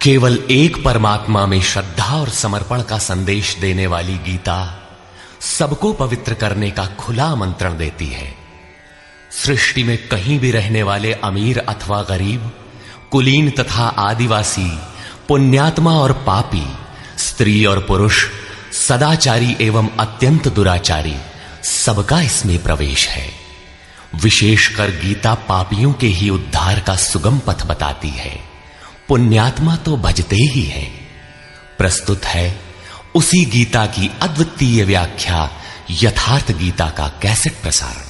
केवल एक परमात्मा में श्रद्धा और समर्पण का संदेश देने वाली गीता सबको पवित्र करने का खुला आमंत्रण देती है। सृष्टि में कहीं भी रहने वाले अमीर अथवा गरीब, कुलीन तथा आदिवासी, पुण्यात्मा और पापी, स्त्री और पुरुष, सदाचारी एवं अत्यंत दुराचारी, सबका इसमें प्रवेश है। विशेषकर गीता पापियों के ही उद्धार का सुगम पथ बताती है। पुण्यात्मा तो भजते ही हैं। प्रस्तुत है उसी गीता की अद्वितीय व्याख्या यथार्थ गीता का कैसेट प्रसारण।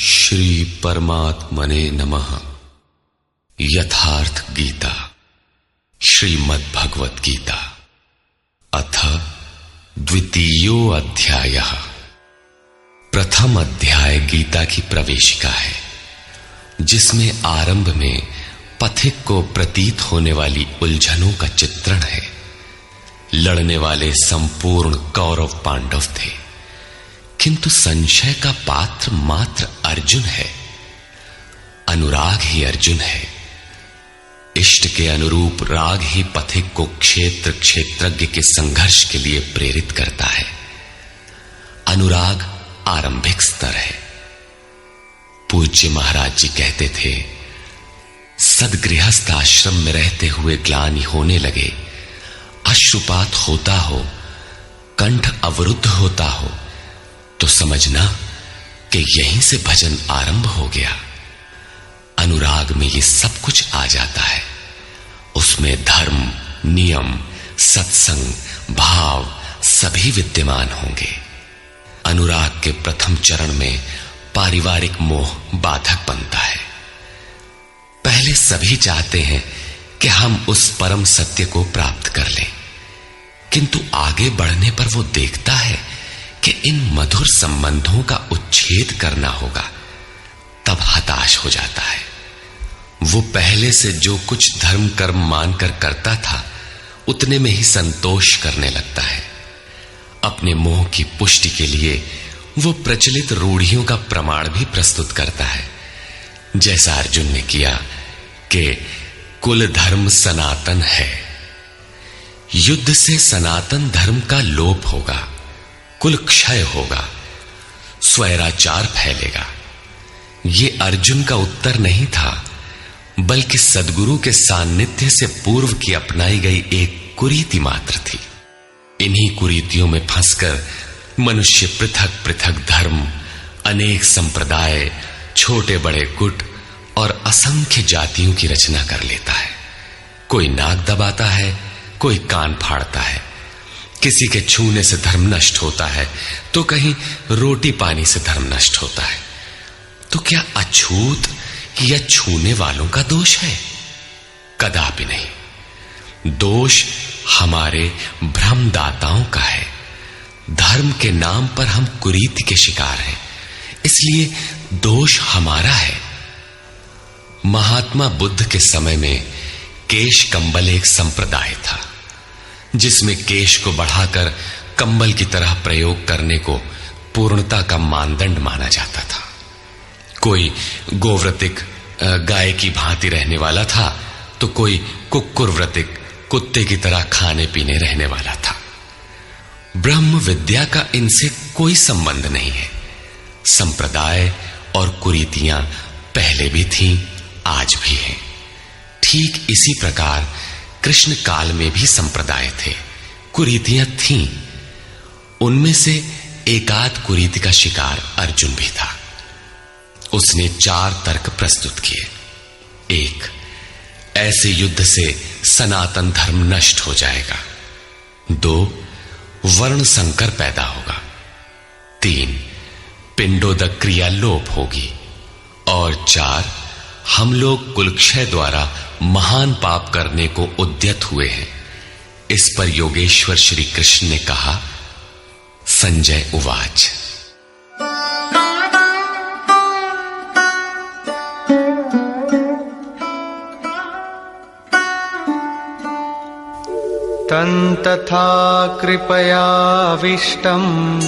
श्री परमात्मने नमः। यथार्थ गीता श्रीमद् भगवत गीता अथ द्वितीयो अध्यायः। प्रथम अध्याय गीता की प्रवेशिका है, जिसमें आरंभ में पथिक को प्रतीत होने वाली उलझनों का चित्रण है। लड़ने वाले संपूर्ण कौरव पांडव थे, किंतु संशय का पात्र मात्र अर्जुन है। अनुराग ही अर्जुन है। इष्ट के अनुरूप राग ही पथिक को क्षेत्र क्षेत्रज्ञ के संघर्ष के लिए प्रेरित करता है। अनुराग आरंभिक स्तर है। पूज्य महाराज जी कहते थे, सदगृहस्थ आश्रम में रहते हुए ग्लानि होने लगे, अश्रुपात होता हो, कंठ अवरुद्ध होता हो, तो समझना कि यहीं से भजन आरंभ हो गया। अनुराग में ये सब कुछ आ जाता है। उसमें धर्म, नियम, सत्संग, भाव सभी विद्यमान होंगे। अनुराग के प्रथम चरण में पारिवारिक मोह बाधक बनता है। पहले सभी चाहते हैं कि हम उस परम सत्य को प्राप्त कर लें, किंतु आगे बढ़ने पर वो देखता है कि इन मधुर संबंधों का उच्छेद करना होगा। तब हताश हो जाता है। वो पहले से जो कुछ धर्म कर्म मानकर करता था, उतने में ही संतोष करने लगता है। अपने मोह की पुष्टि के लिए वो प्रचलित रूढ़ियों का प्रमाण भी प्रस्तुत करता है, जैसा अर्जुन ने किया कि कुल धर्म सनातन है। युद्ध से सनातन धर्म का लोप होगा, कुल क्षय होगा, स्वैराचार फैलेगा। ये अर्जुन का उत्तर नहीं था, बल्कि सद्गुरु के सान्निध्य से पूर्व की अपनाई गई एक कुरीति मात्र थी। इन्हीं कुरीतियों में फंसकर मनुष्य पृथक पृथक धर्म, अनेक संप्रदाय, छोटे बड़े गुट और असंख्य जातियों की रचना कर लेता है। कोई नाक दबाता है, कोई कान फाड़ता है। किसी के छूने से धर्म नष्ट होता है, तो कहीं रोटी पानी से धर्म नष्ट होता है। तो क्या अछूत या छूने वालों का दोष है? कदापि नहीं। दोष हमारे भ्रमदाताओं का है। धर्म के नाम पर हम कुरीति के शिकार हैं, इसलिए दोष हमारा है। महात्मा बुद्ध के समय में केश कंबल एक संप्रदाय था, जिसमें केश को बढ़ाकर कंबल की तरह प्रयोग करने को पूर्णता का मानदंड माना जाता था। कोई गोव्रतिक गाय की भांति रहने वाला था, तो कोई कुक्कुरव्रतिक कुत्ते की तरह खाने पीने रहने वाला था। ब्रह्म विद्या का इनसे कोई संबंध नहीं है। संप्रदाय और कुरीतियां पहले भी थीं, आज भी हैं। ठीक इसी प्रकार कृष्ण काल में भी संप्रदाय थे, कुरीतियां थीं। उनमें से एकाध कुरीति का शिकार अर्जुन भी था। उसने 4 तर्क प्रस्तुत किए। 1, ऐसे युद्ध से सनातन धर्म नष्ट हो जाएगा। 2, वर्ण संकर पैदा होगा। 3, पिंडोदक क्रिया लोप होगी। और 4, हम लोग कुलक्षय द्वारा महान पाप करने को उद्यत हुए हैं। इस पर योगेश्वर श्री कृष्ण ने कहा, संजय उवाच। तथा कृपयाविष्टम्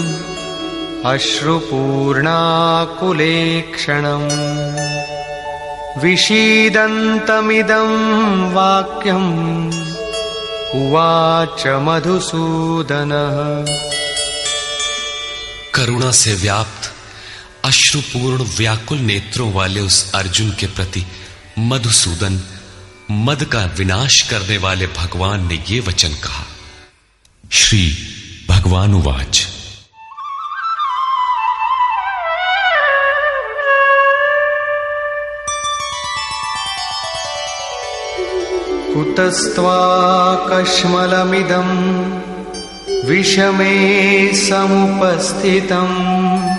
अश्रुपूर्णाकुलेक्षणम् विषीदन्तमिदं वाक्यम् उवाच मधुसूदनः। करुणा से व्याप्त अश्रुपूर्ण व्याकुल नेत्रों वाले उस अर्जुन के प्रति मधुसूदन, मद का विनाश करने वाले भगवान ने ये वचन कहा। श्री भगवान उवाच। कुतस्त्वाकश्मलमिदम् विषमे समुपस्थितम्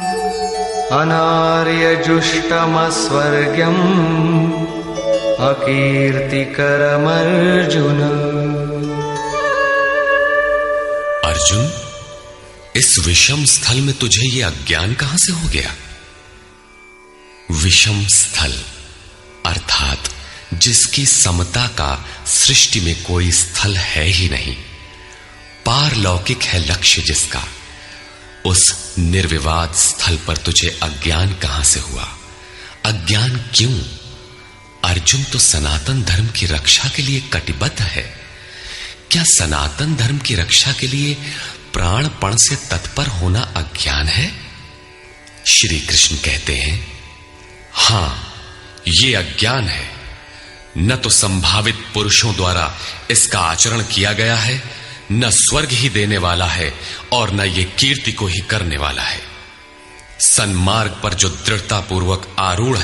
अनार्यजुष्टमस्वर्ग्यम् अकीर्तिकरमर्जुन। अर्जुन, इस विषम स्थल में तुझे ये अज्ञान कहां से हो गया? विषम स्थल अर्थात जिसकी समता का सृष्टि में कोई स्थल है ही नहीं, पारलौकिक है लक्ष्य जिसका, उस निर्विवाद स्थल पर तुझे अज्ञान कहां से हुआ? अज्ञान क्यों? अर्जुन तो सनातन धर्म की रक्षा के लिए कटिबद्ध है। क्या सनातन धर्म की रक्षा के लिए प्राणपण से तत्पर होना अज्ञान है? श्री कृष्ण कहते हैं, हां, ये अज्ञान है। न तो संभावित पुरुषों द्वारा इसका आचरण किया गया है, न स्वर्ग ही देने वाला है और न ये कीर्ति को ही करने वाला है। सन्मार्ग पर जो दृढ़ता पूर्वक आरूढ़ है